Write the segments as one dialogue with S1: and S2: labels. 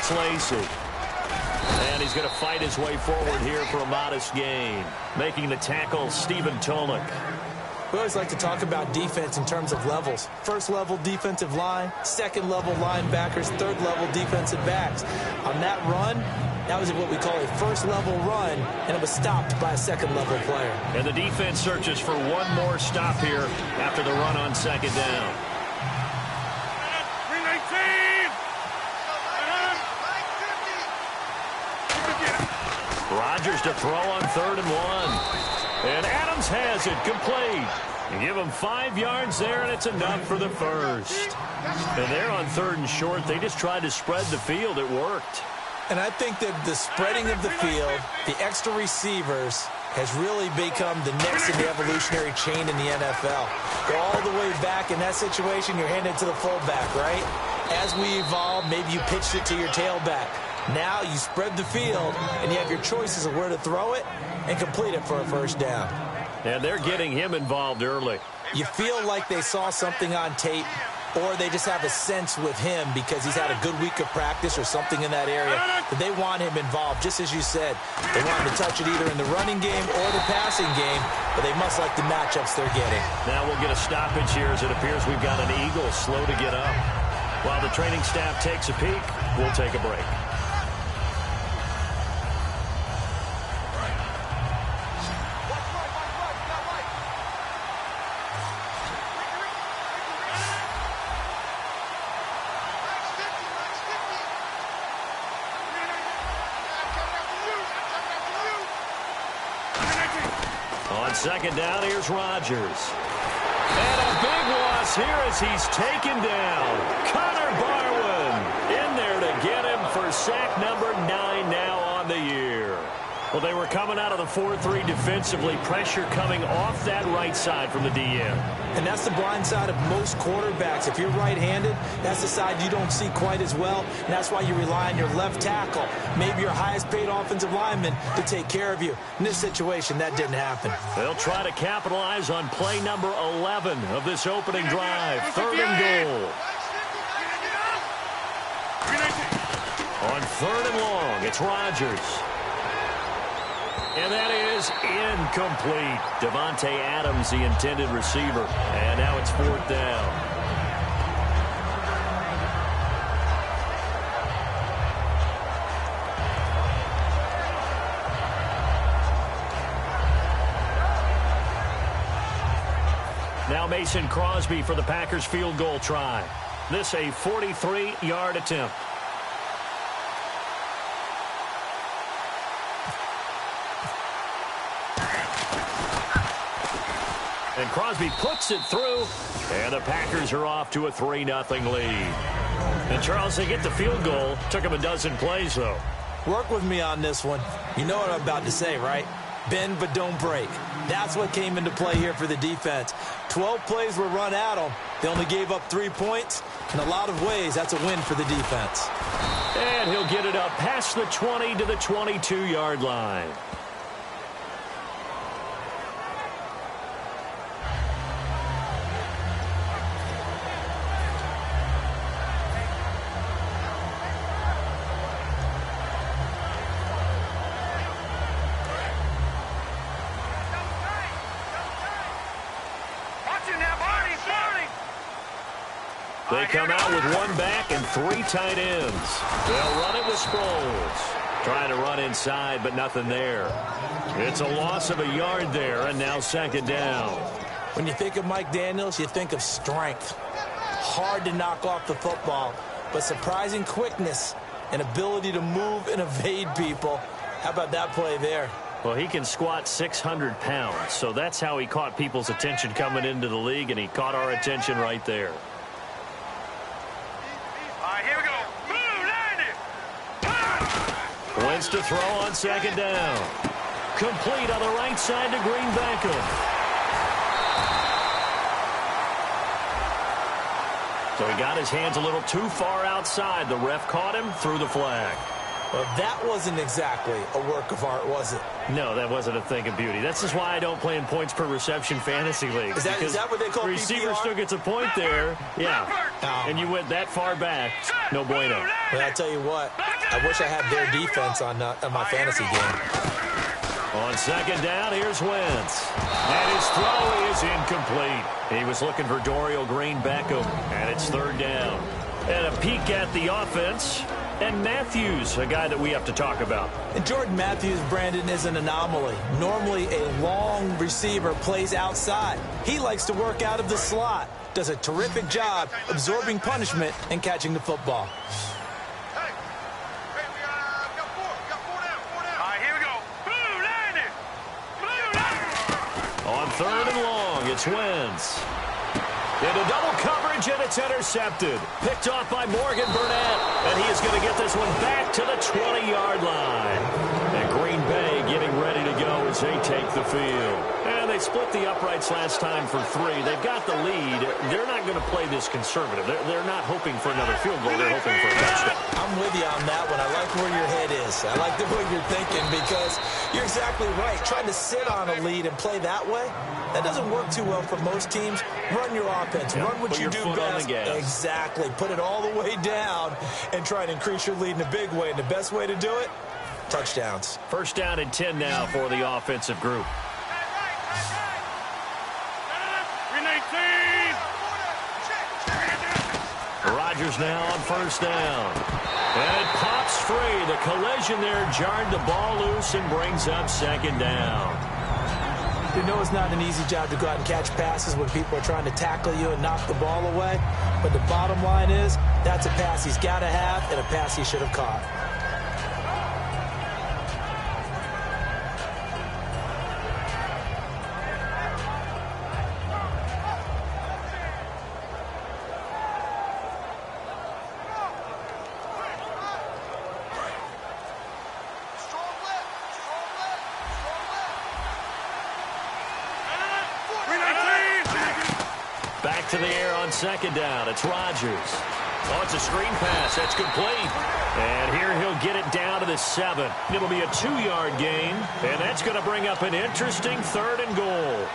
S1: it's Lacey. And he's going to fight his way forward here for a modest gain. Making the tackle, Stephen Tolick.
S2: We always like to talk about defense in terms of levels. First level defensive line, second level linebackers, third level defensive backs. On that run, that was what we call a first level run, and it was stopped by a second level player.
S1: And the defense searches for one more stop here after the run on second down. Rodgers to throw on 3rd and 1. And Adams has it complete. You give him 5 yards there, and it's enough for the first. And they're on 3rd and short. They just tried to spread the field. It worked.
S2: And I think that the spreading of the field, the extra receivers, has really become the next in the evolutionary chain in the NFL. Go all the way back in that situation, you're handed to the fullback, right? As we evolve, maybe you pitched it to your tailback. Now you spread the field, and you have your choices of where to throw it and complete it for a first down.
S1: And they're getting him involved early.
S2: You feel like they saw something on tape, or they just have a sense with him because he's had a good week of practice or something in that area that they want him involved. Just as you said, they want him to touch it either in the running game or the passing game, but they must like the matchups they're getting.
S1: Now we'll get a stoppage here as it appears we've got an Eagle slow to get up. While the training staff takes a peek, we'll take a break. On second down, here's Rodgers. And a big loss here as he's taken down. Connor Barwin in there to get him for sack number 9 now on the year. Well, they were coming out of the 4-3 defensively. Pressure coming off that right side from the DM.
S2: And that's the blind side of most quarterbacks. If you're right-handed, that's the side you don't see quite as well. And that's why you rely on your left tackle, maybe your highest-paid offensive lineman, to take care of you. In this situation, that didn't happen.
S1: They'll try to capitalize on play number 11 of this opening drive. 3rd and goal. On 3rd and long, it's Rodgers. And that is incomplete. Devontae Adams, the intended receiver. And now it's 4th down. Now Mason Crosby for the Packers field goal try. This a 43-yard attempt. And Crosby puts it through, and the Packers are off to a 3-0 lead. And Charles, they get the field goal. Took them a dozen plays, though.
S2: Work with me on this one. You know what I'm about to say, right? Bend but don't break. That's what came into play here for the defense. 12 plays were run at them. They only gave up 3 points. In a lot of ways, that's a win for the defense.
S1: And he'll get it up past the 20 to the 22-yard line. They come out with 1 back and 3 tight ends. They'll run it with Sproles. Trying to run inside, but nothing there. It's a loss of a yard there, and now 2nd down.
S2: When you think of Mike Daniels, you think of strength. Hard to knock off the football, but surprising quickness and ability to move and evade people. How about that play there?
S1: Well, he can squat 600 pounds, so that's how he caught people's attention coming into the league, and he caught our attention right there. Wentz to throw on 2nd down. Complete on the right side to Green Beckham. So he got his hands a little too far outside. The ref caught him, threw the flag.
S2: Well, that wasn't exactly a work of art, was it?
S1: No, that wasn't a thing of beauty. That's just why I don't play in points per reception fantasy leagues.
S2: Is that what they call
S1: receiver
S2: PPR?
S1: still gets a point there. Yeah. And you went that far back. No bueno.
S2: Well, I'll tell you what. I wish I had their defense on my fantasy game.
S1: On second down, here's Wentz. And his throw is incomplete. He was looking for Dorial Green-Beckham, and it's third down. And a peek at the offense. And Matthews, a guy that we have to talk about.
S2: And Jordan Matthews, Brandon, is an anomaly. Normally, a long receiver plays outside. He likes to work out of the slot. Does a terrific job absorbing punishment and catching the football.
S1: On third and long, it's Wentz. Into double coverage, and it's intercepted. Picked off by Morgan Burnett, and he is going to get this one back to the 20-yard line. And Green Bay getting ready to go as they take the field. And they split the uprights last time for 3. They've got the lead. They're not going to play this conservative. They're not hoping for another field goal. They're hoping for a touchdown.
S2: I'm with you on that one. I like where your head is. I like the way you're thinking because you're exactly right. Trying to sit on a lead and play that way, that doesn't work too well for most teams. Run your offense. Run what you do best. Exactly. Put it all the way down and try to increase your lead in a big way. And the best way to do it, touchdowns.
S1: First down and 10 now for the offensive group. Rodgers now on first down. And it pops free. The collision there jarred the ball loose and brings up second down.
S2: You know it's not an easy job to go out and catch passes when people are trying to tackle you and knock the ball away. But the bottom line is, that's a pass he's got to have and a pass he should have caught.
S1: Back to the air on second down. It's Rodgers. Oh, it's a screen pass. That's complete. And here he'll get it down to the 7. It'll be a 2-yard gain, and that's going to bring up an interesting third and goal.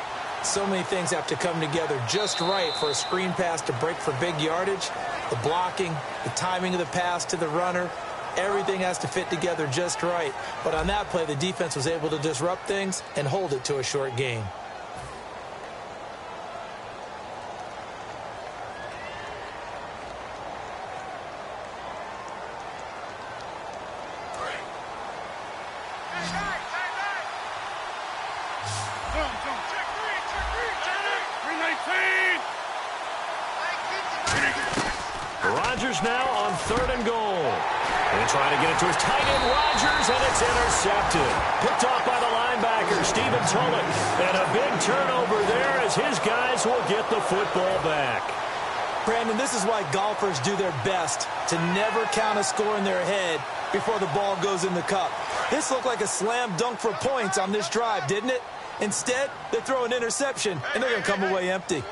S2: So many things have to come together just right for a screen pass to break for big yardage. The blocking, the timing of the pass to the runner, everything has to fit together just right. But on that play, the defense was able to disrupt things and hold it to a short gain.
S1: Rodgers now on third and goal. And trying to get it to his tight end, Rodgers, and it's intercepted. Picked off by the linebacker, Stephen Tulloch. And a big turnover there as his guys will get the football back.
S2: Brandon, this is why golfers do their best to never count a score in their head before the ball goes in the cup. This looked like a slam dunk for points on this drive, didn't it? Instead, they throw an interception, and they're going to come away empty.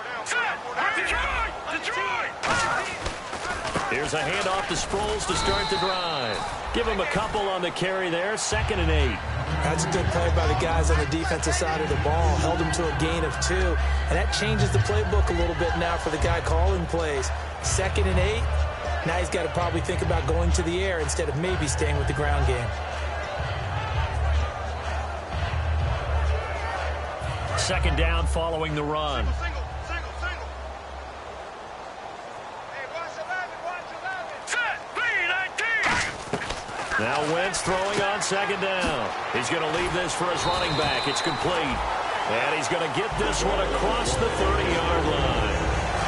S1: Here's a handoff to Sproles to start the drive. Give him a couple on the carry there. 2nd and 8.
S2: That's a good play by the guys on the defensive side of the ball. Held him to a gain of 2. And that changes the playbook a little bit now for the guy calling plays. 2nd and 8. Now he's got to probably think about going to the air instead of maybe staying with the ground game.
S1: Second down following the run. Now Wentz throwing on second down. He's going to leave this for his running back. It's complete. And he's going to get this one across the 30-yard line.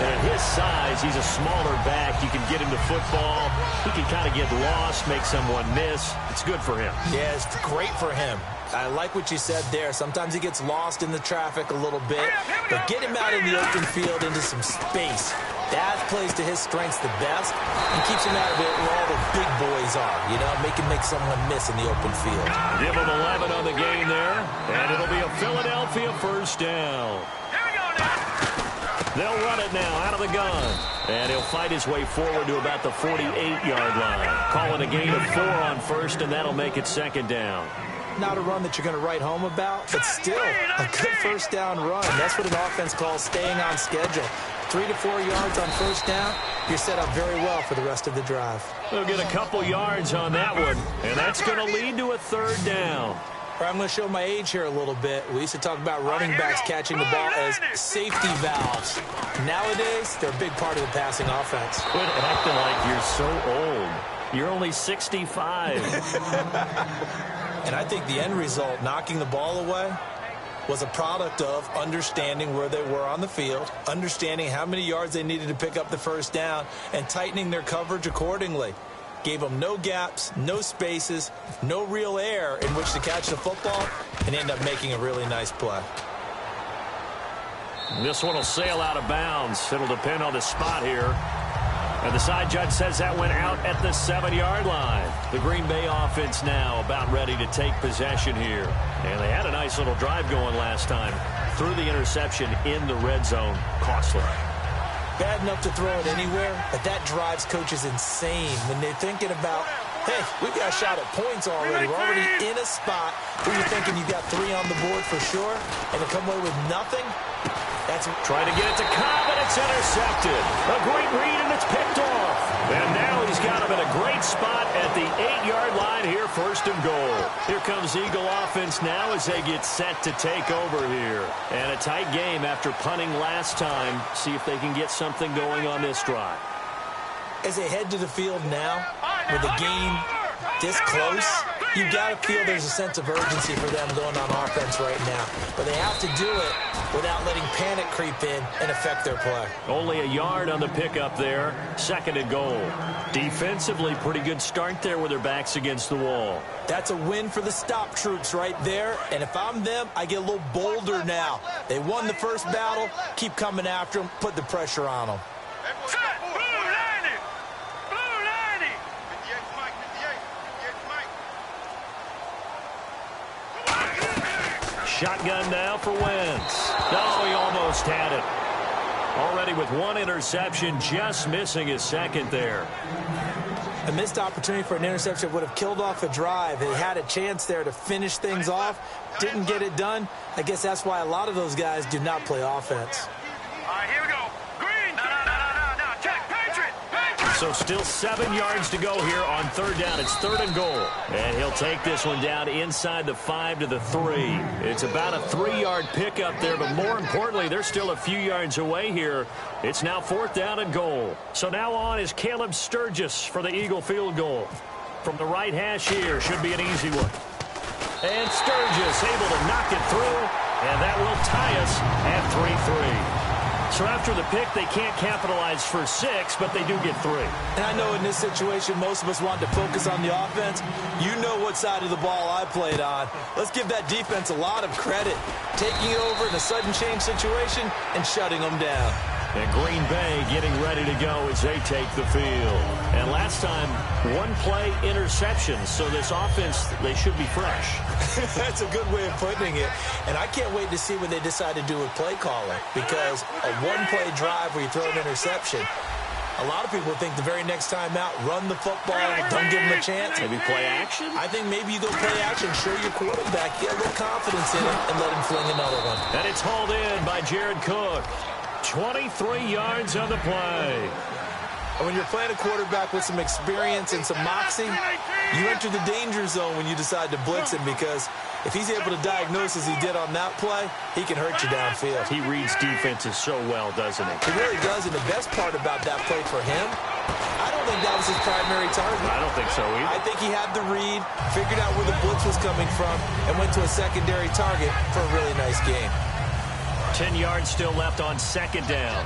S1: And at his size, he's a smaller back. You can get him to football. He can kind of get lost, make someone miss. It's good for him.
S2: Yeah, it's great for him. I like what you said there. Sometimes he gets lost in the traffic a little bit. But get him out in the open field into some space. That plays to his strengths the best and keeps him out of it where all the big boys are. You know, make someone miss in the open field.
S1: Give him 11 on the game there. And it'll be a Philadelphia first down. They'll run it now out of the gun. And he'll fight his way forward to about the 48-yard line. Calling a gain of 4 on first, and that'll make it second down.
S2: Not a run that you're going to write home about, but still a good first down run. That's what an offense calls staying on schedule. 3 to 4 yards on first down, you're set up very well for the rest of the drive.
S1: They'll get a couple yards on that one, and that's going to lead to a third down.
S2: I'm going to show my age here a little bit. We used to talk about running backs catching the ball as safety valves. Nowadays, they're a big part of the passing offense.
S1: Quit acting like you're so old. You're only 65.
S2: And I think the end result, knocking the ball away, was a product of understanding where they were on the field, understanding how many yards they needed to pick up the first down, and tightening their coverage accordingly. Gave them no gaps, no spaces, no real air in which to catch the football, and end up making a really nice play.
S1: This one will sail out of bounds. It'll depend on the spot here. And the side judge says that went out at the 7-yard line. The Green Bay offense now about ready to take possession here. And they had a nice little drive going last time. Threw the interception in the red zone. Costly.
S2: Bad enough to throw it anywhere, but that drives coaches insane when they're thinking about, hey, we've got a shot at points already. We're already in a spot where you're thinking you've got 3 on the board for sure, and to come away with nothing, that's...
S1: Trying to get it to Cobb, and it's intercepted. A great read, and it's picked off. And now he's got him in a great spot at the 8-yard line here, first and goal. Here comes Eagle offense now as they get set to take over here. And a tight game after punting last time. See if they can get something going on this drive.
S2: As they head to the field now, with the game this close, you got to feel there's a sense of urgency for them going on offense right now. But they have to do it without letting panic creep in and affect their play.
S1: Only a yard on the pickup there. Second and goal. Defensively, pretty good start there with their backs against the wall.
S2: That's a win for the stop troops right there. And if I'm them, I get a little bolder now. They won the first battle. Keep coming after them. Put the pressure on them.
S1: Shotgun now for Wentz. No, he almost had it. Already with 1 interception, just missing his second there.
S2: A missed opportunity for an interception would have killed off a drive. They had a chance there to finish things off. Didn't get it done. I guess that's why a lot of those guys do not play offense.
S3: All right, here we go. Green. No. Check. Patriot.
S1: So still 7 yards to go here on third down. It's third and goal. And he'll take this one down inside the 5 to the 3. It's about a 3-yard pickup there, but more importantly, they're still a few yards away here. It's now 4th down and goal. So now on is Caleb Sturgis for the Eagle field goal. From the right hash here, should be an easy one. And Sturgis able to knock it through, and that will tie us at 3-3. So after the pick, they can't capitalize for 6, but they do get 3.
S2: And I know in this situation, most of us want to focus on the offense. You know what side of the ball I played on. Let's give that defense a lot of credit. Taking over in a sudden change situation and shutting them down.
S1: And Green Bay getting ready to go as they take the field. And last time, 1-play interception. So this offense, they should be fresh.
S2: That's a good way of putting it. And I can't wait to see what they decide to do with play calling. Because a 1-play drive where you throw an interception, a lot of people think the very next time out, run the football, don't give them a chance.
S1: Maybe play action?
S2: I think maybe you go play action, show your quarterback, get a little confidence in him, and let him fling another one.
S1: And it's hauled in by Jared Cook. 23 yards on the play.
S2: And when you're playing a quarterback with some experience and some moxie, you enter the danger zone when you decide to blitz him, because if he's able to diagnose as he did on that play, he can hurt you downfield.
S1: He reads defenses so well, doesn't he?
S2: He really does, and the best part about that play for him, I don't think that was his primary target.
S1: I don't think so either.
S2: I think he had the read, figured out where the blitz was coming from, and went to a secondary target for a really nice game.
S1: 10 yards still left on second down.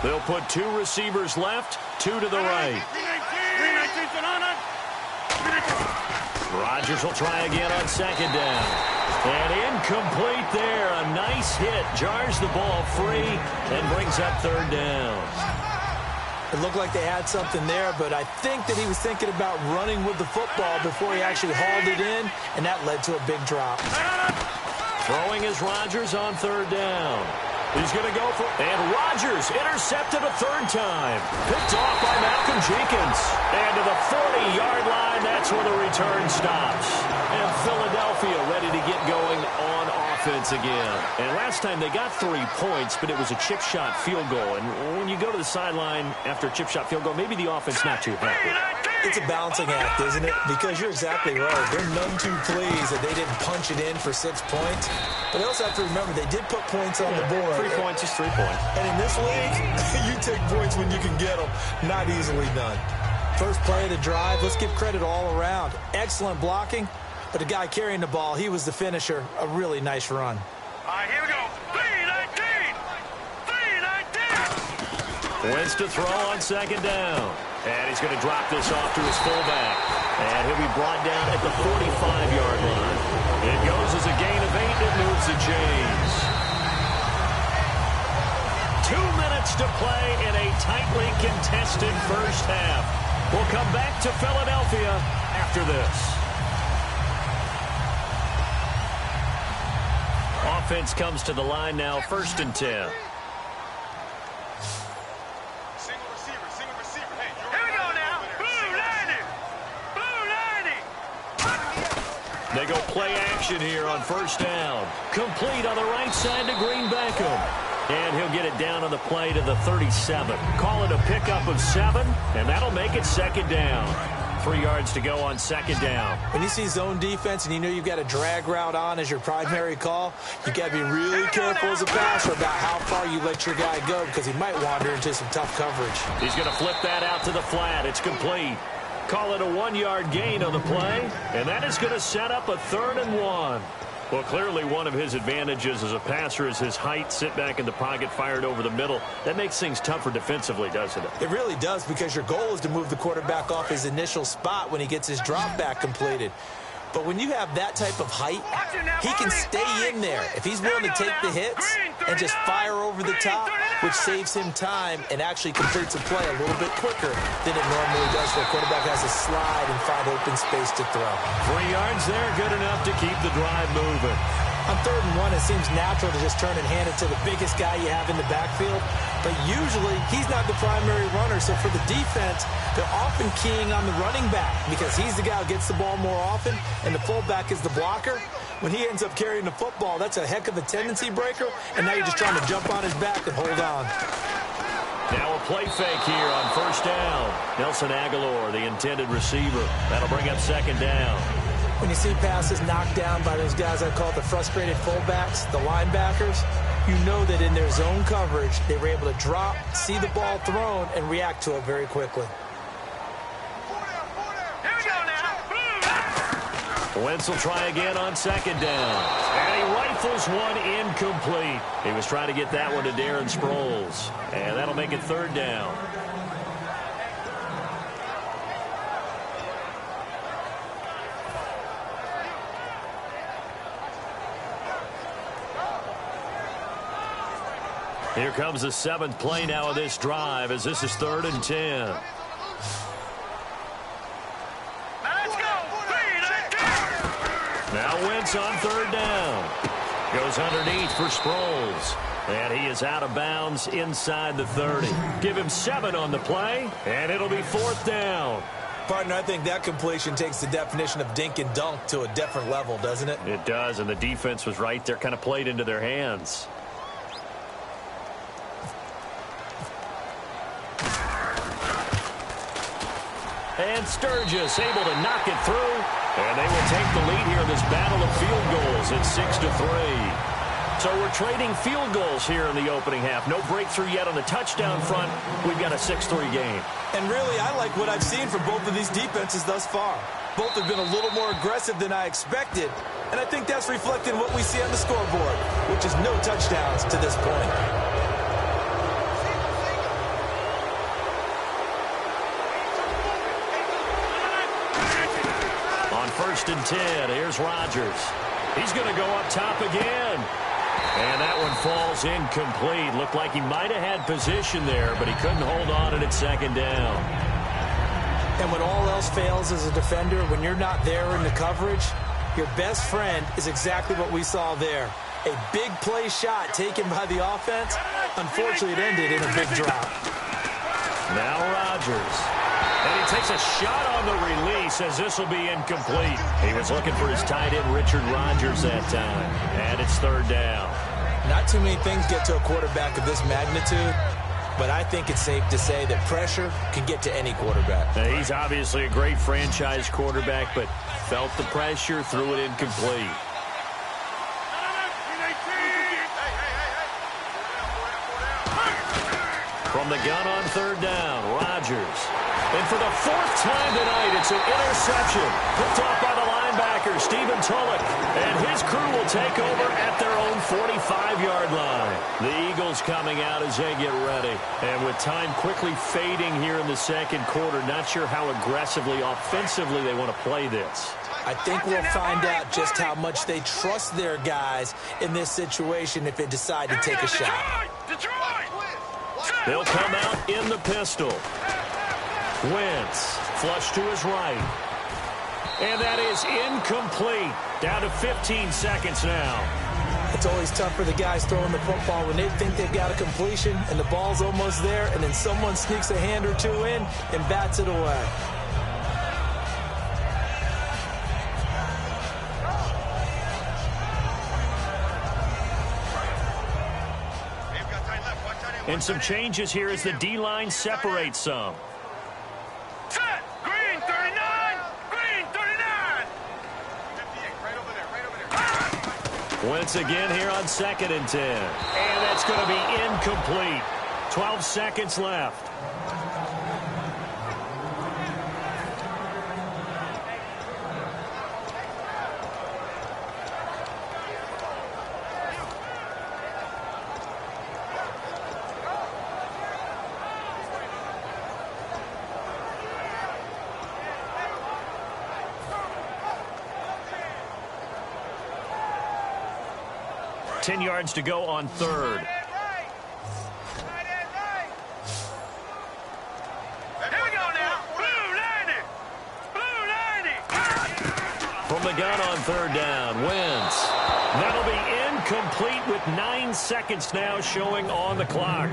S1: They'll put 2 receivers left, 2 to the right. Rodgers will try again on second down. And incomplete there. A nice hit. Jars the ball free and brings up third down.
S2: It looked like they had something there, but I think that he was thinking about running with the football before he actually hauled it in, and that led to a big drop.
S1: Throwing is Rodgers on third down. He's going to go for it. And Rodgers intercepted a third time. Picked off by Malcolm Jenkins. And to the 40-yard line, that's where the return stops. And Philadelphia ready to get going on offense again. And last time they got 3 points, but it was a chip shot field goal. And when you go to the sideline after a chip shot field goal, maybe the offense not too happy.
S2: It's a balancing act, isn't it? Because you're exactly right. They're none too pleased that they didn't punch it in for 6 points. But they also have to remember they did put points on the board.
S1: 3 points is 3 points.
S2: And in this league, you take points when you can get them. Not easily done. First play of the drive, let's give credit all around. Excellent blocking, but the guy carrying the ball, he was the finisher. A really nice run.
S3: All right, here we go. 3-19. 3-19.
S1: Wins to throw on second down. And he's going to drop this off to his fullback. And he'll be brought down at the 45-yard line. It goes as a gain of 8. It moves the chains. 2 minutes to play in a tightly contested first half. We'll come back to Philadelphia after this. Offense comes to the line now, 1st and 10. They go play action here on first down. Complete on the right side to Green Beckham. And he'll get it down on the play to the 37. Call it a pickup of 7, and that'll make it second down. 3 yards to go on second down.
S2: When you see zone defense and you know you've got a drag route on as your primary call, you got to be really careful as a passer about how far you let your guy go because he might wander into some tough coverage.
S1: He's going to flip that out to the flat. It's complete. Call it a 1-yard gain on the play, and that is going to set up a 3rd and 1. Well, clearly one of his advantages as a passer is his height, sit back in the pocket, fired over the middle. That makes things tougher defensively, doesn't it?
S2: It really does because your goal is to move the quarterback off his initial spot when he gets his drop back completed. But when you have that type of height, he can stay in there if he's willing to take the hits and just fire over the top, which saves him time and actually completes a play a little bit quicker than it normally does where a quarterback has to slide and find open space to throw.
S1: 3 yards there, good enough to keep the drive moving.
S2: On 3rd and 1, it seems natural to just turn and hand it to the biggest guy you have in the backfield. But usually, he's not the primary runner. So for the defense, they're often keying on the running back because he's the guy who gets the ball more often, and the fullback is the blocker. When he ends up carrying the football, that's a heck of a tendency breaker, and now you're just trying to jump on his back and hold on.
S1: Now a play fake here on first down. Nelson Aguilar, the intended receiver. That'll bring up second down.
S2: When you see passes knocked down by those guys I call the frustrated fullbacks, the linebackers, you know that in their zone coverage, they were able to drop, see the ball thrown, and react to it very quickly.
S3: Here we go now.
S1: Wentz will try again on second down. And he rifles one incomplete. He was trying to get that one to Darren Sproles. And that'll make it 3rd down. Here comes the 7th play now of this drive as this is 3rd and 10.
S3: Let's go. 3-19.
S1: Now Wentz on 3rd down. Goes underneath for Sproles. And he is out of bounds inside the 30. Give him 7 on the play, and it'll be 4th down.
S2: Partner, I think that completion takes the definition of dink and dunk to a different level, doesn't it?
S1: It does, and the defense was right there, kind of played into their hands. And Sturgis able to knock it through. And they will take the lead here in this battle of field goals at 6-3. So we're trading field goals here in the opening half. No breakthrough yet on the touchdown front. We've got a 6-3 game.
S2: And really, I like what I've seen from both of these defenses thus far. Both have been a little more aggressive than I expected. And I think that's reflected in what we see on the scoreboard, which is no touchdowns to this point.
S1: On 1st and 10, here's Rodgers. He's going to go up top again. And that one falls incomplete. Looked like he might have had position there, but he couldn't hold on at second down.
S2: And when all else fails as a defender, when you're not there in the coverage, your best friend is exactly what we saw there. A big play shot taken by the offense. Unfortunately, it ended in a big drop.
S1: Now Rodgers. And he takes a shot on the release as this will be incomplete. He was looking for his tight end, Richard Rodgers, that time. And it's third down.
S2: Not too many things get to a quarterback of this magnitude, but I think it's safe to say that pressure can get to any quarterback.
S1: Now, he's obviously a great franchise quarterback, but felt the pressure, threw it incomplete. From the gun on third down, Rodgers. And for the fourth time tonight, it's an interception. Picked off by the linebacker, Stephen Tulloch. And his crew will take over at their own 45-yard line. The Eagles coming out as they get ready. And with time quickly fading here in the second quarter, not sure how aggressively, offensively they want to play this.
S2: I think we'll find out just how much they trust their guys in this situation if they decide to take a shot.
S1: They'll come out in the pistol. Wentz, flush to his right. And that is incomplete. Down to 15 seconds now.
S2: It's always tough for the guys throwing the football when they think they've got a completion and the ball's almost there, and then someone sneaks a hand or two in and bats it away.
S1: And some changes here as the D-line separates some.
S3: Set! Green 39! Green 39! 58, right over there.
S1: Wentz again here on 2nd and 10. And that's going to be incomplete. 12 seconds left. Ten yards to go on third.
S3: Here we go now. Blue 90. Blue 90.
S1: From the gun on third down, Wentz. That'll be incomplete with 9 seconds now showing on the clock.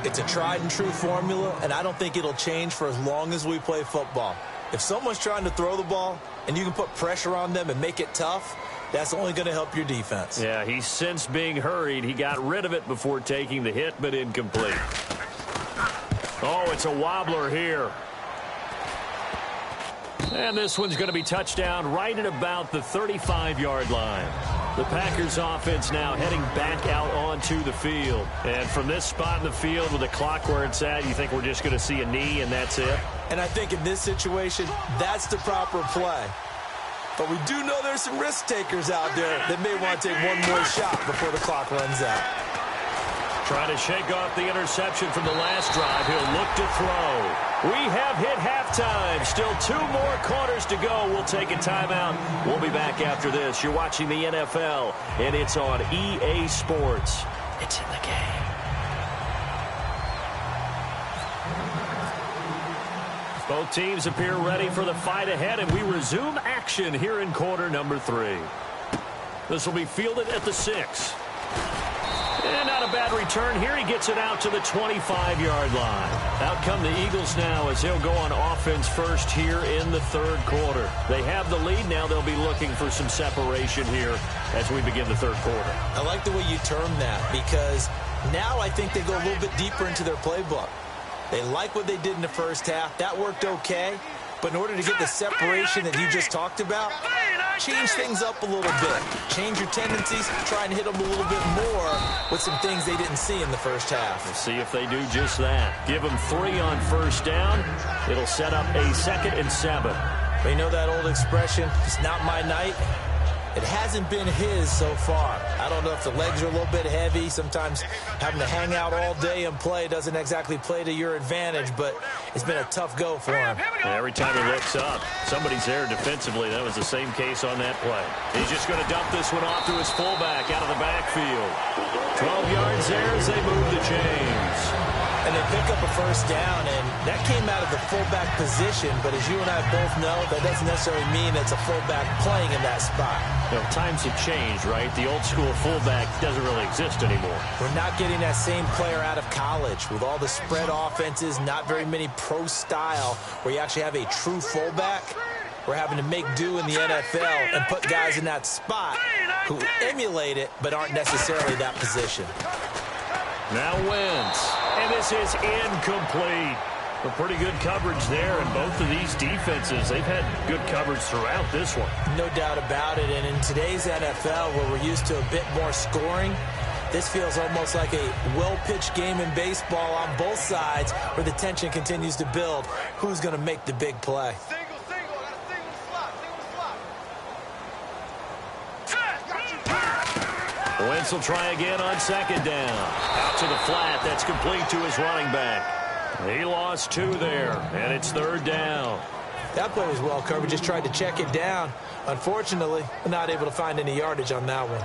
S2: It's a tried and true formula, and I don't think it'll change for as long as we play football. If someone's trying to throw the ball and you can put pressure on them and make it tough, that's only going to help your defense.
S1: Yeah, he's since being hurried. He got rid of it before taking the hit, but incomplete. Oh, it's a wobbler here. And this one's going to be touchdown right at about the 35-yard line. The Packers offense now heading back out onto the field. And from this spot in the field with the clock where it's at, you think we're just going to see a knee and that's it?
S2: And I think in this situation, that's the proper play. But we do know there's some risk takers out there that may want to take one more shot before the clock runs out.
S1: Trying to shake off the interception from the last drive. He'll look to throw. We have hit halftime. Still 2 more quarters to go. We'll take a timeout. We'll be back after this. You're watching the NFL, and it's on EA Sports. It's in the game. Both teams appear ready for the fight ahead, and we resume action here in quarter number 3. This will be fielded at the 6. And not a bad return here. He gets it out to the 25-yard line. Out come the Eagles now as they'll go on offense first here in the third quarter. They have the lead. Now they'll be looking for some separation here as we begin the third quarter.
S2: I like the way you term that because now I think they go a little bit deeper into their playbook. They like what they did in the first half. That worked okay. But in order to get the separation that you just talked about, change things up a little bit. Change your tendencies. Try and hit them a little bit more with some things they didn't see in the first half.
S1: We'll see if they do just that. Give them 3 on first down. It'll set up a 2nd and 7.
S2: But you know that old expression, it's not my night. It hasn't been his so far. I don't know if the legs are a little bit heavy. Sometimes having to hang out all day and play doesn't exactly play to your advantage, but it's been a tough go for him.
S1: Every time he looks up, somebody's there defensively. That was the same case on that play. He's just going to dump this one off to his fullback out of the backfield. 12 yards there as they move the chains.
S2: And they pick up a first down, and that came out of the fullback position. But as you and I both know, that doesn't necessarily mean it's a fullback playing in that spot.
S1: You know, times have changed, right? The old school fullback doesn't really exist anymore.
S2: We're not getting that same player out of college. With all the spread offenses, not very many pro style where you actually have a true fullback. We're having to make do in the NFL and put guys in that spot who emulate it but aren't necessarily that position.
S1: Now Wentz, and this is incomplete. A pretty good coverage there, and both of these defenses, they've had good coverage throughout this one.
S2: No doubt about it, and in today's NFL, where we're used to a bit more scoring, this feels almost like a well-pitched game in baseball on both sides where the tension continues to build. Who's going to make the big play?
S1: Wentz will try again on second down. Out to the flat. That's complete to his running back. He lost 2 there, and it's third down.
S2: That play was well covered. Just tried to check it down. Unfortunately, not able to find any yardage on that one.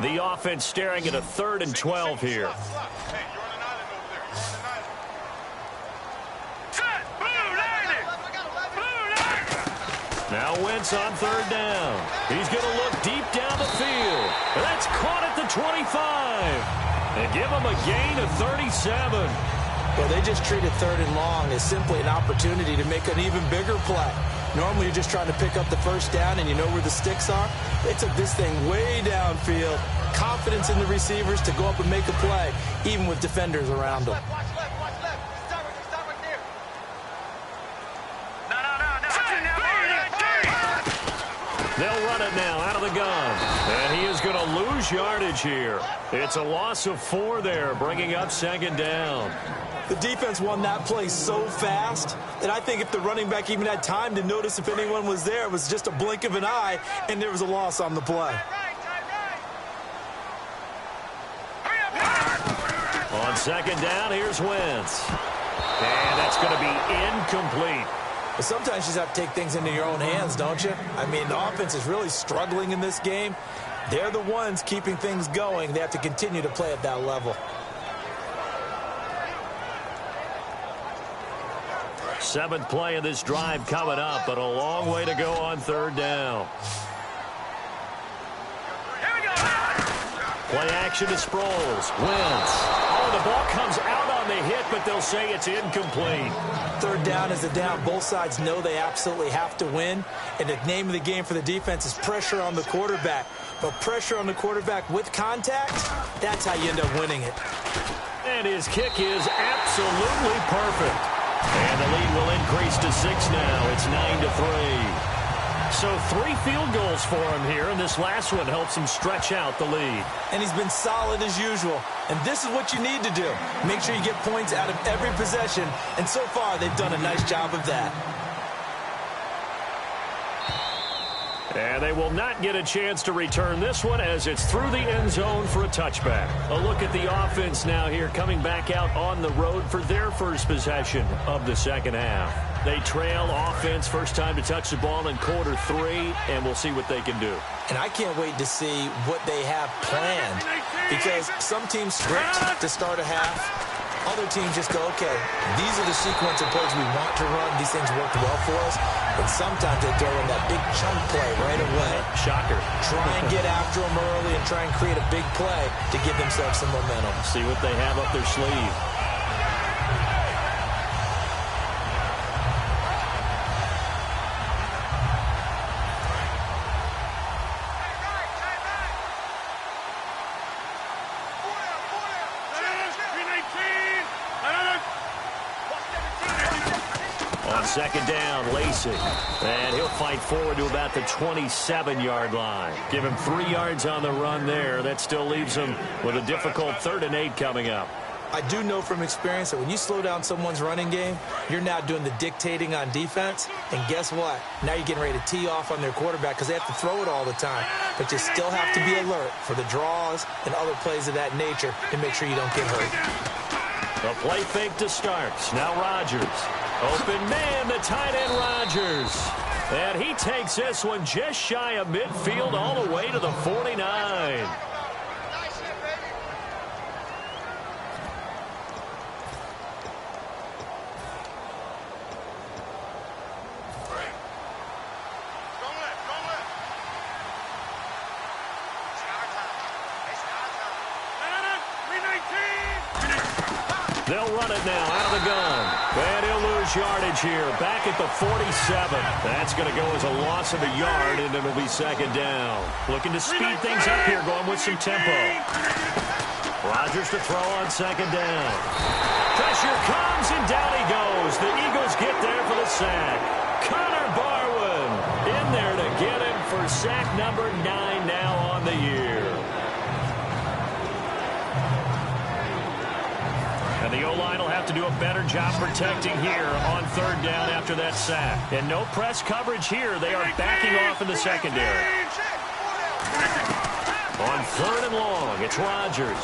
S1: The offense staring at a 3rd and 12 here. Now Wentz on third down. He's going to look deep down the field. That's caught at the 25. And give him a gain of 37.
S2: Well, they just treated 3rd and long as simply an opportunity to make an even bigger play. Normally, you're just trying to pick up the first down and you know where the sticks are. They took this thing way downfield. Confidence in the receivers to go up and make a play, even with defenders around them.
S1: They'll run it now out of the gun. And he is going to lose yardage here. It's a loss of 4 there, bringing up second down.
S2: The defense won that play so fast that I think if the running back even had time to notice if anyone was there, it was just a blink of an eye, and there was a loss on the play.
S1: On second down, here's Wentz. And that's going to be incomplete.
S2: But sometimes you just have to take things into your own hands, don't you? I mean, the offense is really struggling in this game. They're the ones keeping things going. They have to continue to play at that level.
S1: Seventh play of this drive coming up, but a long way to go on third down. Play action to Sproles. Wentz. Oh, the ball comes out on the hit, but they'll say it's incomplete.
S2: Third down is a down. Both sides know they absolutely have to win. And the name of the game for the defense is pressure on the quarterback. But pressure on the quarterback with contact, that's how you end up winning it.
S1: And his kick is absolutely perfect. And the lead will increase to 6 now. It's 9-3. So 3 field goals for him here, and this last one helps him stretch out the lead.
S2: And he's been solid as usual. And this is what you need to do. Make sure you get points out of every possession. And so far, they've done a nice job of that.
S1: And they will not get a chance to return this one as it's through the end zone for a touchback. A look at the offense now here coming back out on the road for their first possession of the second half. They trail offense first time to touch the ball in quarter 3, and we'll see what they can do.
S2: And I can't wait to see what they have planned because some teams script to start a half. Other teams just go, okay, these are the sequence of plays we want to run. These things worked well for us. But sometimes they throw in that big chunk play right away.
S1: Shocker.
S2: Try and get after them early and try and create a big play to give themselves some momentum.
S1: See what they have up their sleeve. Second down, Lacey. And he'll fight forward to about the 27-yard line. Give him 3 yards on the run there. That still leaves him with a difficult 3rd and 8 coming up.
S2: I do know from experience that when you slow down someone's running game, you're now doing the dictating on defense. And guess what? Now you're getting ready to tee off on their quarterback because they have to throw it all the time. But you still have to be alert for the draws and other plays of that nature to make sure you don't get hurt.
S1: A play fake to start. Now Rodgers. Open man, the tight end Rodgers. And he takes this one just shy of midfield all the way to the 49. They'll run it now out of the gun. And he'll lose yardage here. Back at the 47. That's going to go as a loss of a yard, and it'll be second down. Looking to speed things up here, going with some tempo. Rodgers to throw on second down. Pressure comes, and down he goes. The Eagles get there for the sack. Connor Barwin in there to get him for sack number 9 now on the year. And the O-line will have to do a better job protecting here on third down after that sack. And no press coverage here. They are backing off in the secondary. On third and long, it's Rodgers.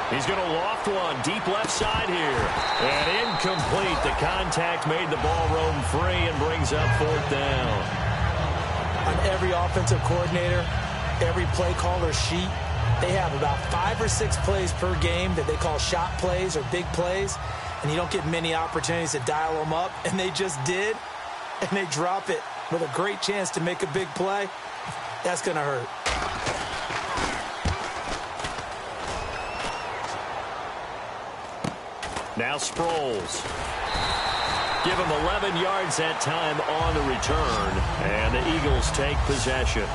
S1: He's going to loft one deep left side here. And incomplete. The contact made the ball roam free and brings up fourth down.
S2: On every offensive coordinator, every play caller sheet, they have about 5 or 6 plays per game that they call shot plays or big plays, and you don't get many opportunities to dial them up, and they just did, and they drop it with a great chance to make a big play. That's going to hurt.
S1: Now Sproles. Give him 11 yards that time on the return, and the Eagles take possession.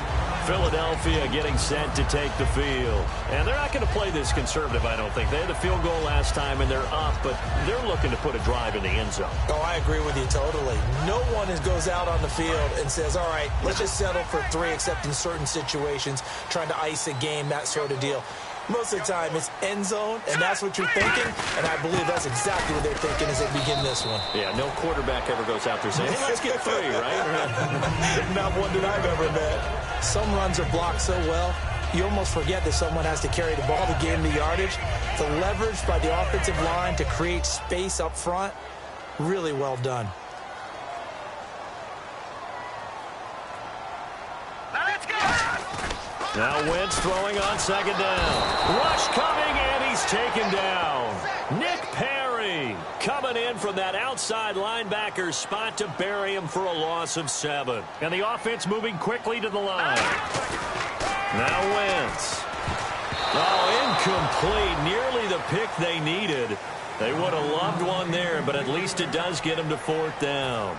S1: Philadelphia getting set to take the field. And they're not going to play this conservative, I don't think. They had the field goal last time, and they're up, but they're looking to put a drive in the end zone.
S2: Oh, I agree with you totally. No one goes out on the field and says, all right, let's just settle for 3, except in certain situations, trying to ice a game, that sort of deal. Most of the time, it's end zone, and that's what you're thinking, and I believe that's exactly what they're thinking as they begin this one.
S1: Yeah, no quarterback ever goes out there saying, hey, let's get 3, right?
S2: Not one that I've ever met. Some runs are blocked so well, you almost forget that someone has to carry the ball to gain the yardage. The leverage by the offensive line to create space up front, really well done.
S1: Now Wentz throwing on second down. Rush coming, and he's taken down. Nick Perry coming in from that outside linebacker spot to bury him for a loss of 7. And the offense moving quickly to the line. Now Wentz. Oh, incomplete. Nearly the pick they needed. They would have loved one there, but at least it does get him to fourth down.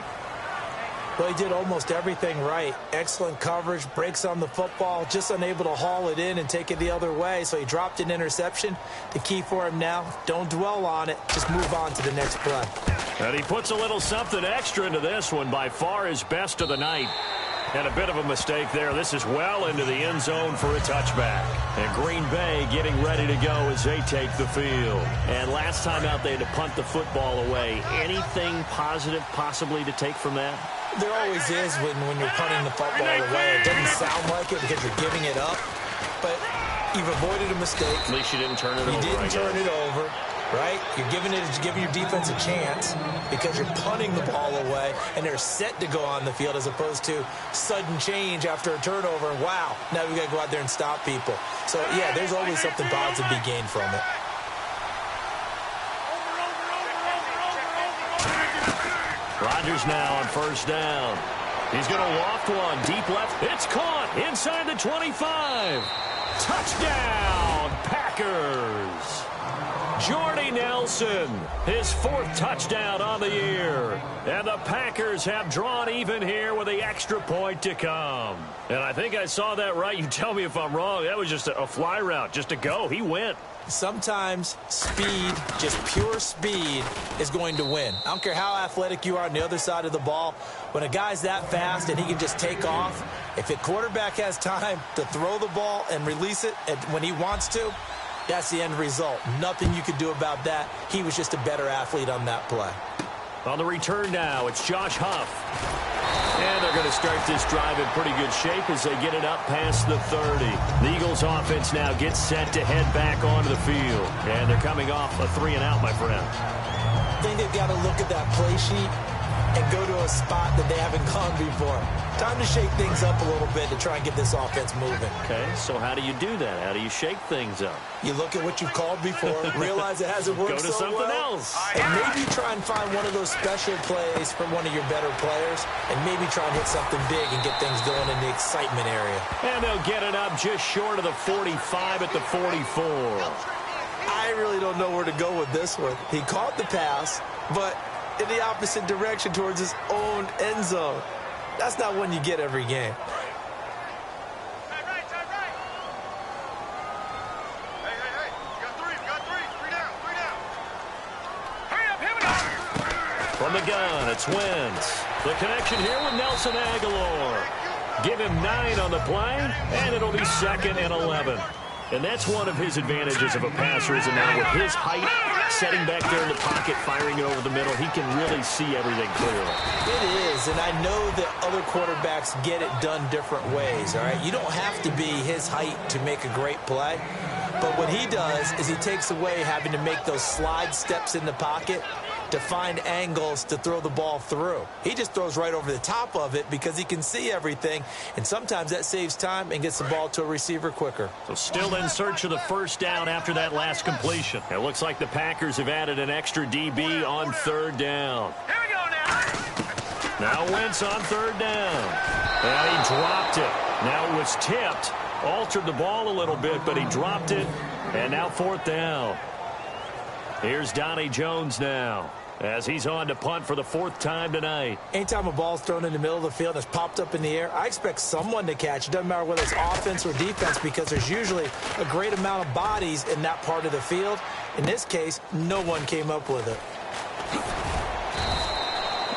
S2: Well, he did almost everything right. Excellent coverage, breaks on the football, just unable to haul it in and take it the other way. So he dropped an interception. The key for him now, don't dwell on it. Just move on to the next play.
S1: And he puts a little something extra into this one. By far his best of the night. And a bit of a mistake there. This is well into the end zone for a touchback. And Green Bay getting ready to go as they take the field. And last time out they had to punt the football away. Anything positive possibly to take from that?
S2: There always is when you're punting the football away. It doesn't sound like it because you're giving it up. But you've avoided a mistake.
S1: At least you didn't turn it over.
S2: You didn't turn it over. Right? You're giving your defense a chance because you're punting the ball away and they're set to go on the field as opposed to sudden change after a turnover. Wow, now we got to go out there and stop people. So, yeah, there's always something positive to be gained from it.
S1: Rodgers now on first down. He's going to loft one deep left. It's caught inside the 25. Touchdown, Packers. Jordy Nelson, his 4th touchdown on the year. And the Packers have drawn even here with the extra point to come. And I think I saw that right. You tell me if I'm wrong. That was just a fly route, just a go. He went.
S2: Sometimes speed, just pure speed, is going to win. I don't care how athletic you are on the other side of the ball. When a guy's that fast and he can just take off, if a quarterback has time to throw the ball and release it when he wants to, that's the end result. Nothing you could do about that. He was just a better athlete on that play.
S1: On the return now, it's Josh Huff. And they're going to start this drive in pretty good shape as they get it up past the 30. The Eagles offense now gets set to head back onto the field. And they're coming off a 3-and-out, my friend.
S2: I think they've got to look at that play sheet and go to a spot that they haven't gone before. Time to shake things up a little bit to try and get this offense moving.
S1: Okay, so how do you do that? How do you shake things up?
S2: You look at what you've called before, realize it hasn't worked
S1: Go to
S2: so
S1: something
S2: well,
S1: else.
S2: and maybe try and find one of those special plays from one of your better players, and maybe try and hit something big and get things going in the excitement area.
S1: And they'll get it up just short of the 45 at the 44.
S2: I really don't know where to go with this one. He caught the pass, but in the opposite direction towards his own end zone. That's not one you get every game.
S3: Hey, you got three. Three down. Hurry up, hit it up.
S1: From the gun, it's Wentz. The connection here with Nelson Aguilar. Give him 9 on the play, and it'll be 2nd and 11. And that's one of his advantages of a passer, is now with his height, setting back there in the pocket, firing it over the middle, he can really see everything clearly.
S2: It is, and I know that other quarterbacks get it done different ways, all right? You don't have to be his height to make a great play, but what he does is he takes away having to make those slide steps in the pocket to find angles to throw the ball through. He just throws right over the top of it because he can see everything, and sometimes that saves time and gets the ball to a receiver quicker.
S1: So still in search of the first down after that last completion. It looks like the Packers have added an extra DB on 3rd down.
S3: Here we go now.
S1: Now Wentz on 3rd down. And he dropped it. Now it was tipped. Altered the ball a little bit, but he dropped it. And now 4th down. Here's Donnie Jones now, as he's on to punt for the 4th time tonight.
S2: Anytime a ball's thrown in the middle of the field and it's popped up in the air, I expect someone to catch. It doesn't matter whether it's offense or defense, because there's usually a great amount of bodies in that part of the field. In this case, no one came up with it.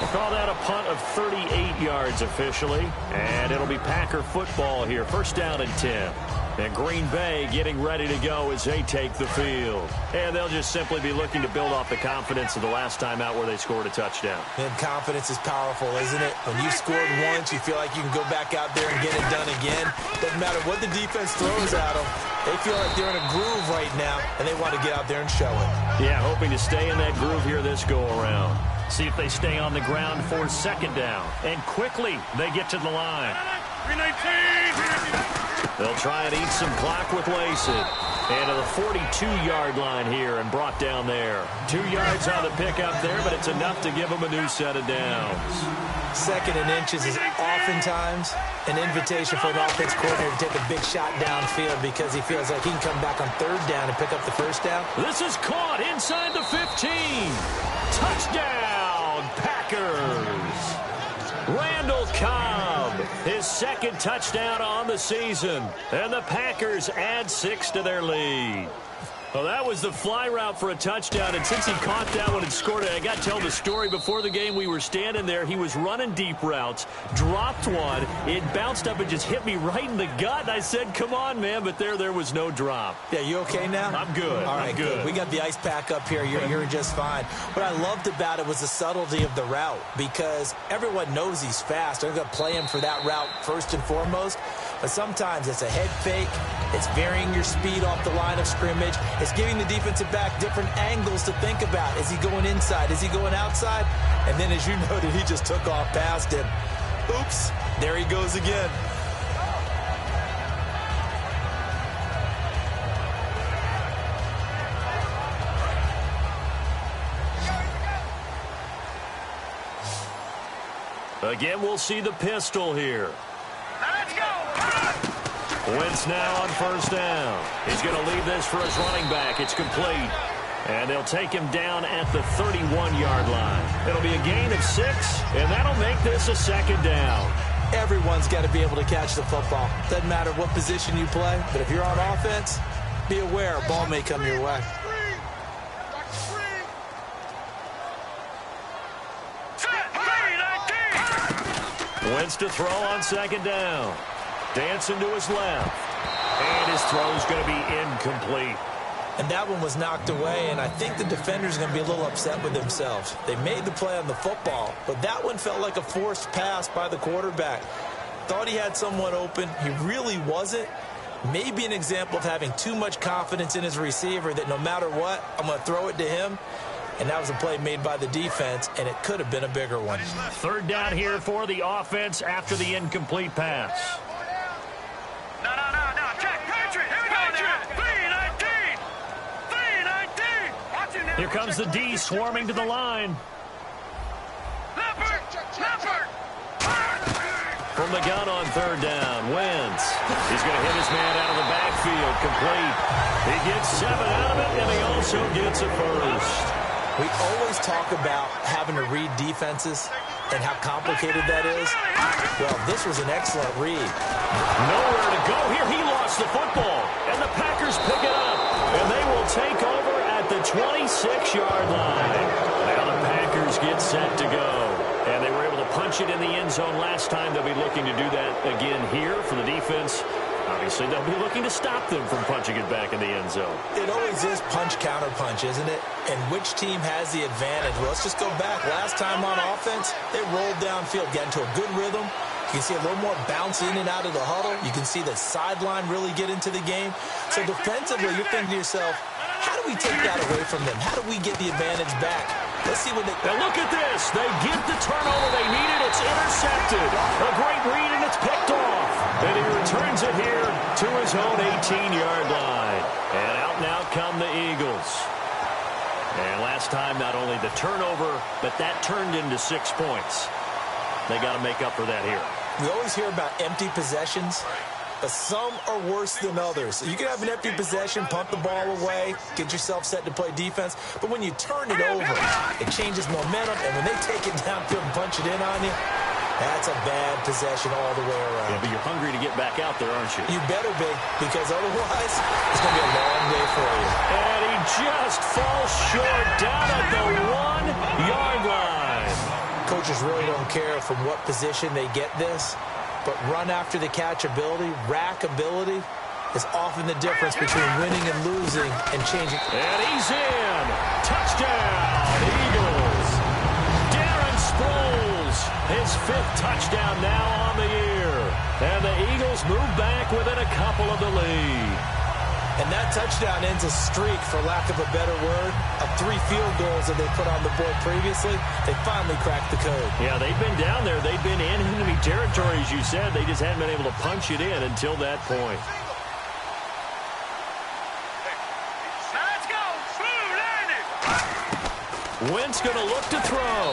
S1: We'll call that a punt of 38 yards officially, and it'll be Packer football here. 1st down and 10. And Green Bay getting ready to go as they take the field. And they'll just simply be looking to build off the confidence of the last time out where they scored a touchdown.
S2: And confidence is powerful, isn't it? When you've scored once, you feel like you can go back out there and get it done again. Doesn't matter what the defense throws at them. They feel like they're in a groove right now, and they want to get out there and show it.
S1: Yeah, hoping to stay in that groove here this go-around. See if they stay on the ground for 2nd down. And quickly, they get to the line.
S3: 319.
S1: They'll try and eat some clock with Lacey. And to the 42-yard line here and brought down there. 2 yards on the pickup there, but it's enough to give them a new set of downs.
S2: 2nd and inches is oftentimes an invitation for an offense coordinator to take a big shot downfield because he feels like he can come back on 3rd down and pick up the 1st down.
S1: This is caught inside the 15. Touchdown, Packers. Randall Cobb, his 2nd touchdown on the season. And the Packers add 6 to their lead. Well, that was the fly route for a touchdown, and since he caught that one and scored it, I got to tell the story. Before the game, we were standing there. He was running deep routes, dropped one. It bounced up and just hit me right in the gut. And I said, come on, man, but there was no drop.
S2: Yeah, you okay now?
S1: I'm good.
S2: All right,
S1: I'm good.
S2: We got the ice pack up here. You're just fine. What I loved about it was the subtlety of the route, because everyone knows he's fast. They're going to play him for that route first and foremost. But sometimes it's a head fake. It's varying your speed off the line of scrimmage. It's giving the defensive back different angles to think about. Is he going inside? Is he going outside? And then, as you noted, he just took off past him. Oops, there he goes again.
S1: Again, we'll see the pistol here.
S3: Now let's go.
S1: Wentz now on 1st down. He's going to leave this for his running back. It's complete. And they'll take him down at the 31-yard line. It'll be a gain of 6, and that'll make this a 2nd down.
S2: Everyone's got to be able to catch the football. Doesn't matter what position you play, but if you're on offense, be aware a ball may come your way.
S1: Wentz to throw on 2nd down. Dancing to his left. And his throw's going to be incomplete.
S2: And that one was knocked away, and I think the defender's going to be a little upset with themselves. They made the play on the football, but that one felt like a forced pass by the quarterback. Thought he had someone open. He really wasn't. Maybe an example of having too much confidence in his receiver that no matter what, I'm going to throw it to him. and that was a play made by the defense, and it could have been a bigger one.
S1: Third down here for the offense after the incomplete pass.
S3: No. Check. Patriot. Here we go now. 3-19.
S1: Here comes the D swarming to the line.
S3: Leopard.
S1: From the gun on third down, Wentz. He's going to hit his man out of the backfield, complete. He gets 7 out of it, and he also gets a first.
S2: We always talk about having to read defenses and how complicated that is. Well, this was an excellent read.
S1: Nowhere to go here. He lost the football, and the Packers pick it up, and they will take over at the 26-yard line. Now the Packers get set to go, and they were able to punch it in the end zone last time. They'll be looking to do that again here for the defense. Obviously, they'll be looking to stop them from punching it back in the end zone.
S2: It always is punch, counter punch, isn't it? And which team has the advantage? Well, let's just go back. Last time on offense, they rolled downfield, got into a good rhythm. You can see a little more bounce in and out of the huddle. You can see the sideline really get into the game. So defensively, you're thinking to yourself, how do we take that away from them? How do we get the advantage back? Let's see what they...
S1: Now look at this. They get the turnover they needed. It's intercepted. A great read, and it's picked off. And he returns it here to his own 18-yard line. And out and out come the Eagles. And last time, not only the turnover, but that turned into 6 points. They got to make up for that here.
S2: We always hear about empty possessions, but some are worse than others. You can have an empty possession, punt the ball away, get yourself set to play defense, but when you turn it over, it changes momentum, and when they take it downfield and punch it in on you, that's a bad possession all the way around.
S1: Yeah, but you're hungry to get back out there, aren't you?
S2: You better be, because otherwise, it's going to be a long day for you.
S1: And he just falls short down at the 1-yard line.
S2: Coaches really don't care from what position they get this, but run after the catch ability, rack ability, is often the difference between winning and losing and changing.
S1: And he's in. Touchdown, Eagles. Darren Sproles, his 5th touchdown now on the year. And the Eagles move back within a couple of the lead.
S2: And that touchdown ends a streak, for lack of a better word, of 3 field goals that they put on the board previously. They finally cracked the code.
S1: Yeah, they've been down there. They've been in enemy territory, as you said. They just hadn't been able to punch it in until that point.
S3: Now let's go. Smooth landing.
S1: Wentz going to look to throw.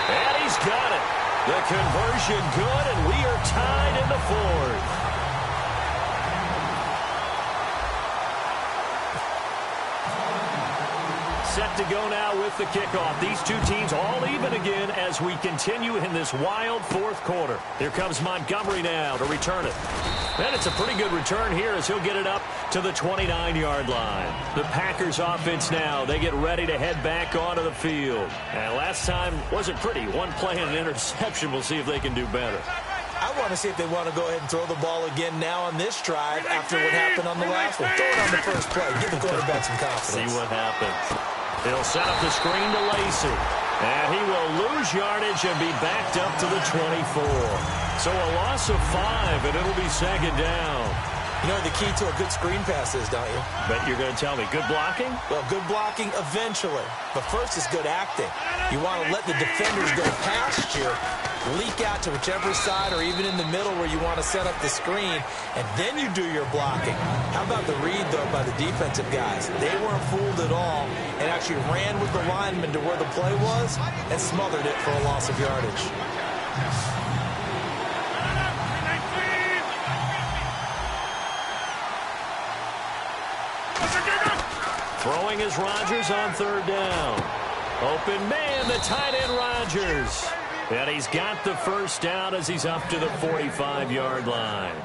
S1: And he's got it. The conversion good, and we are tied in the 4th. Set to go now with the kickoff. These two teams all even again as we continue in this wild 4th quarter. Here comes Montgomery now to return it. And it's a pretty good return here as he'll get it up to the 29-yard line. The Packers offense now, they get ready to head back onto the field. And last time wasn't pretty. 1 play and an interception. We'll see if they can do better.
S2: I want to see if they want to go ahead and throw the ball again now on this drive after what happened on the last one. Throw it on the first play. Give the quarterback some confidence.
S1: See what happens. He'll set up the screen to Lacey. And he will lose yardage and be backed up to the 24. So a loss of 5, and it'll be 2nd down.
S2: You know what the key to a good screen pass is, don't you?
S1: Bet you're going to tell me. Good blocking?
S2: Well, good blocking eventually. But first is good acting. You want to let the defenders go past you, leak out to whichever side or even in the middle where you want to set up the screen, and then you do your blocking. How about the read, though, by the defensive guys? They weren't fooled at all and actually ran with the lineman to where the play was and smothered it for a loss of yardage.
S1: Throwing is Rodgers on 3rd down. Open man, the tight end Rodgers. And he's got the first down as he's up to the 45-yard line.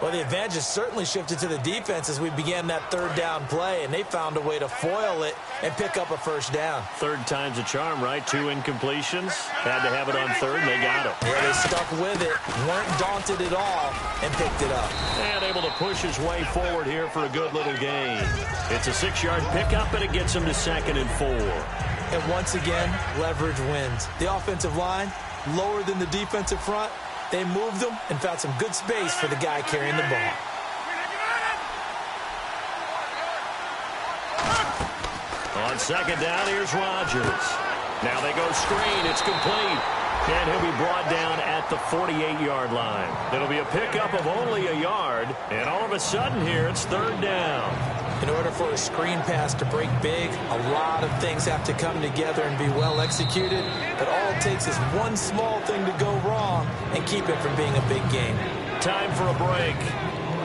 S2: Well, the advantage has certainly shifted to the defense as we began that 3rd down play, and they found a way to foil it and pick up a first down.
S1: 3rd time's a charm, right? 2 incompletions. Had to have it on 3rd, and they got it.
S2: Yeah, they stuck with it, weren't daunted at all, and picked it up.
S1: And able to push his way forward here for a good little gain. It's a 6-yard pickup, and it gets him to 2nd and 4.
S2: And once again, leverage wins. The offensive line, lower than the defensive front. They moved them and found some good space for the guy carrying the ball.
S1: On On second down, here's Rodgers. Now they go screen. It's complete. And he'll be brought down at the 48-yard line. It'll be a pickup of only a yard. And all of a sudden here, it's third down.
S2: In order for a screen pass to break big, a lot of things have to come together and be well executed. But all it takes is one small thing to go wrong and keep it from being a big game.
S1: Time for a break.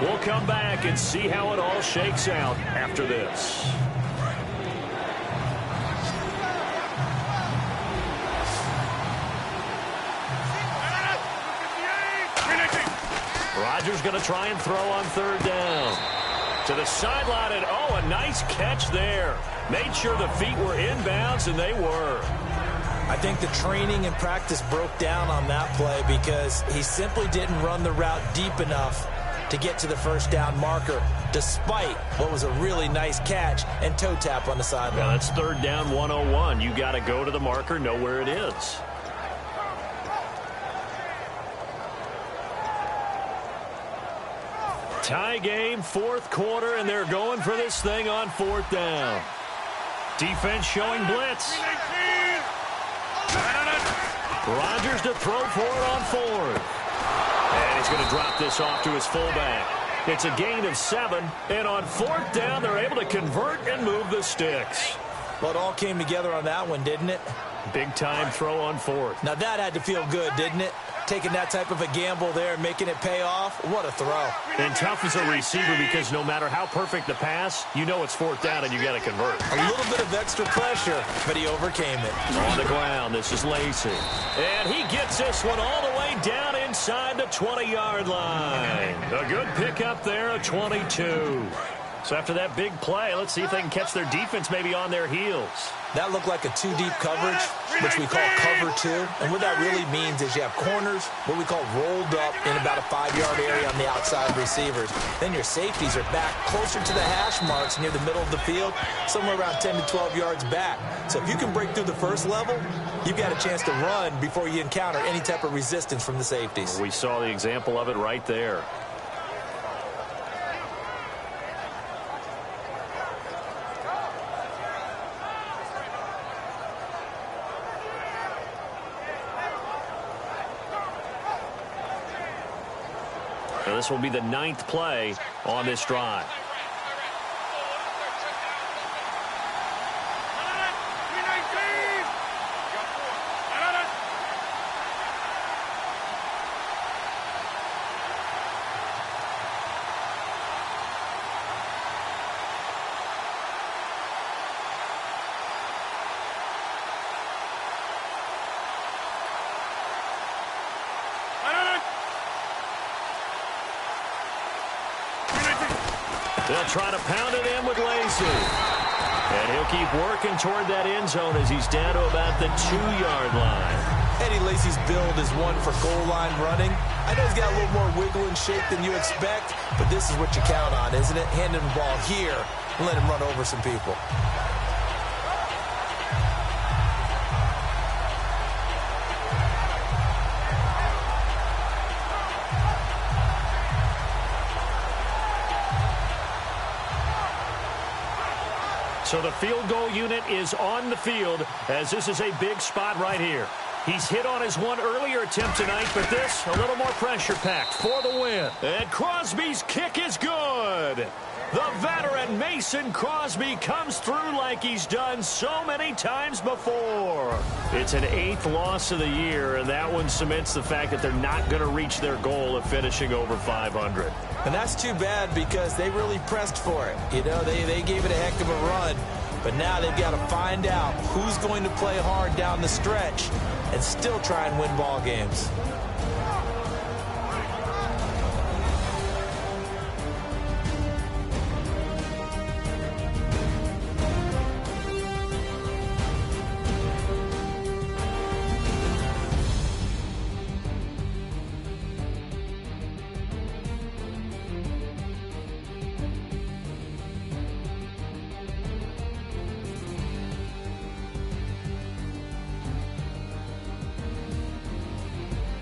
S1: We'll come back and see how it all shakes out after this. Rodgers going to try and throw on third down. To the sideline, and a nice catch there. Made sure the feet were inbounds, and they were.
S2: I think the training and practice broke down on that play because he simply didn't run the route deep enough to get to the first down marker, despite what was a really nice catch and toe tap on the sideline.
S1: Now that's third down 101. You got to go to the marker, know where it is. Tie game, fourth quarter, and they're going for this thing on fourth down. Defense showing blitz. Rodgers to throw for it on fourth. And he's going to drop this off to his fullback. It's a gain of 7, and on fourth down, they're able to convert and move the sticks.
S2: Well, it all came together on that one, didn't it?
S1: Big-time throw on fourth.
S2: Now, that had to feel good, didn't it? Taking that type of a gamble there, making it pay off. What a throw.
S1: And tough as a receiver because no matter how perfect the pass, you know it's fourth down and you got to convert.
S2: A little bit of extra pressure, but he overcame it.
S1: On the ground, this is Lacy. And he gets this one all the way down inside the 20-yard line. A good pickup there, a 22. So after that big play, let's see if they can catch their defense maybe on their heels.
S2: That looked like a two-deep coverage, which we call cover two. And what that really means is you have corners, what we call rolled up in about a 5-yard area on the outside receivers. Then your safeties are back closer to the hash marks near the middle of the field, somewhere around 10 to 12 yards back. So if you can break through the first level, you've got a chance to run before you encounter any type of resistance from the safeties.
S1: We saw the example of it right there. So this will be the 9th play on this drive. They'll try to pound it in with Lacy. And he'll keep working toward that end zone as he's down to about the 2-yard line.
S2: Eddie Lacy's build is one for goal line running. I know he's got a little more wiggle and shape than you expect, but this is what you count on, isn't it? Hand him the ball here and let him run over some people.
S1: So the field goal unit is on the field as this is a big spot right here. He's hit on his one earlier attempt tonight, but this a little more pressure-packed for the win. And Crosby's kick is good. The veteran Mason Crosby comes through like he's done so many times before. It's an 8th loss of the year, and that one cements the fact that they're not going to reach their goal of finishing over 500.
S2: And that's too bad because they really pressed for it. You know, they gave it a heck of a run, but now they've got to find out who's going to play hard down the stretch and still try and win ball games.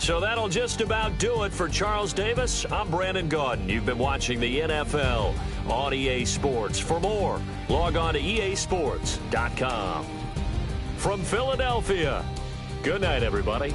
S1: So that'll just about do it for Charles Davis. I'm Brandon Gaudin. You've been watching the NFL on EA Sports. For more, Log on to easports.com. From Philadelphia, good night, everybody.